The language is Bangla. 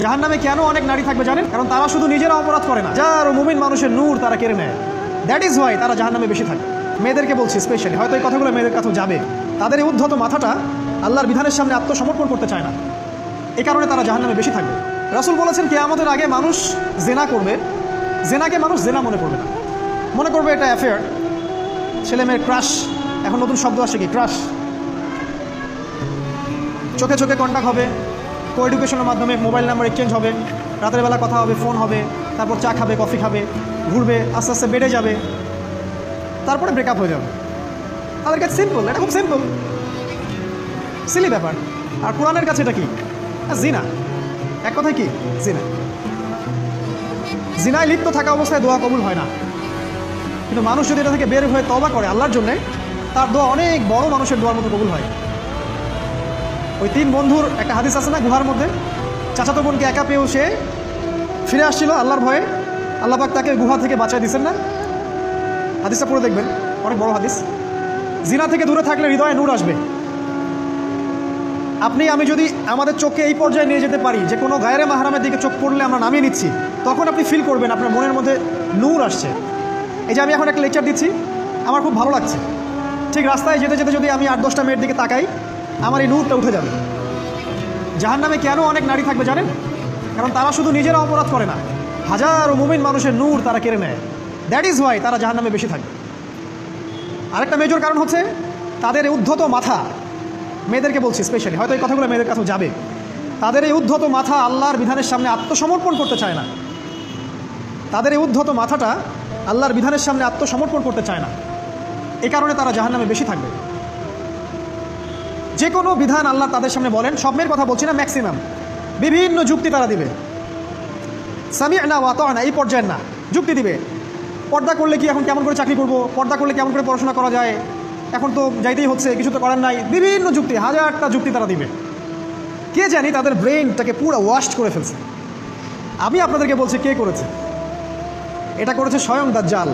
জাহান্নামে কেন অনেক নারী থাকবে জানেন? কারণ তারা শুধু নিজেরা অপরাধ করে না, যার মুমিন মানুষের নূর তারা কেড়ে নেয়। দ্যাট ইজ ওয়াই তারা জাহান্নামে বেশি থাকে। মেয়েদেরকে বলছি স্পেশালি, হয়তো এই কথাগুলো মেয়েদের কাছেও যাবে। তাদের এই উদ্ধত মাথাটা আল্লাহর বিধানের সামনে আত্মসমর্পণ করতে চায় না, এই কারণে তারা জাহান্নামে বেশি থাকবে। রাসূল বলেছেন কিয়ামতের আগে মানুষ জেনা করবে, জেনাকে মানুষ জেনা মনে করবে না, মনে করবে এটা অ্যাফেয়ার, ছেলে মেয়ের ক্রাশ। এখন নতুন শব্দ আসে কি, ক্রাশ। চোখে চোখে কন্ট্যাক্ট হবে, কো এডুকেশনের মাধ্যমে মোবাইল নাম্বার এক্সচেঞ্জ হবে, রাতের বেলা কথা হবে, ফোন হবে, তারপর চা খাবে, কফি খাবে, ঘুরবে, আস্তে আস্তে বেড়ে যাবে, তারপরে ব্রেকআপ হয়ে যাবে। তাদের কাছে সিম্পল, এটা খুব সিম্পল, সিলি ব্যাপার। আর কোরআনের কাছে এটা কি? জিনা। এক কথায় কি? জিনা। জিনায় লিপ্ত থাকা অবস্থায় দোয়া কবুল হয় না, কিন্তু মানুষ যদি এটা থেকে বের হয়ে তওবা করে আল্লাহর জন্যে, তার দোয়া অনেক বড় মানুষের দোয়ার মতো কবুল হয়। ওই তিন বন্ধুর একটা হাদিস আছে না, গুহার মধ্যে চাচাতো বোনকে একা পেয়েও সে ফিরে আসছিল আল্লাহর ভয়ে, আল্লাহ পাক তাকে গুহা থেকে বাঁচায় দিচ্ছেন না? হাদিসটা পড়ে দেখবেন, অনেক বড় হাদিস। জিনা থেকে দূরে থাকলে হৃদয়ে নূর আসবে। আপনি আমি যদি আমাদের চোখকে এই পর্যায়ে নিয়ে যেতে পারি যে কোনো গায়রে মাহরামের দিকে চোখ পড়লে আমরা নামিয়ে নিচ্ছি, তখন আপনি ফিল করবেন আপনার মনের মধ্যে নূর আসছে। এই যে আমি এখন একটা লেকচার দিচ্ছি, আমার খুব ভালো লাগছে। ঠিক রাস্তায় যেতে যেতে যদি আমি 8-10টা মেয়ের দিকে তাকাই, আমার এই নূরটা উঠে যাবে। জাহান্নামে কেন অনেক নারী থাকবে জানেন? কারণ তারা শুধু নিজেরা অপরাধ করে না, হাজারো মুমিন মানুষের নূর তারা কেড়ে নেয়। দ্যাট ইজ ওয়াই তারা জাহান্নামে বেশি থাকবে। আরেকটা মেজর কারণ হচ্ছে তাদের এই উদ্ধত মাথা। মেয়েদেরকে বলছি স্পেশালি, হয়তো এই কথাগুলো মেয়েদের কাছেও যাবে। তাদের এই উদ্ধত মাথা আল্লাহর বিধানের সামনে আত্মসমর্পণ করতে চায় না। তাদের এই উদ্ধত মাথাটা আল্লাহর বিধানের সামনে আত্মসমর্পণ করতে চায় না, এই কারণে তারা জাহান্নামে বেশি থাকবে। যে কোনো বিধান আল্লাহ তাদের সামনে বলেন, সব মেয়ের কথা বলছি না, ম্যাক্সিমাম বিভিন্ন যুক্তি তারা দিবে। সামি'না ওয়া আতা'না এই পর্যায়ের না, যুক্তি দিবে। পর্দা করলে কি এখন কেমন করে চাকরি করব, পর্দা করলে কেমন করে পড়াশোনা করা যায়, এখন তো যাইতেই হচ্ছে, কিছু তো করার নাই, বিভিন্ন যুক্তি, হাজারটা যুক্তি তারা দিবে। কে জানি তাদের ব্রেনটাকে পুরো ওয়াশ করে ফেলছে। আমি আপনাদেরকে বলছি কে করেছে? এটা করেছে স্বয়ং দাজ্জাল।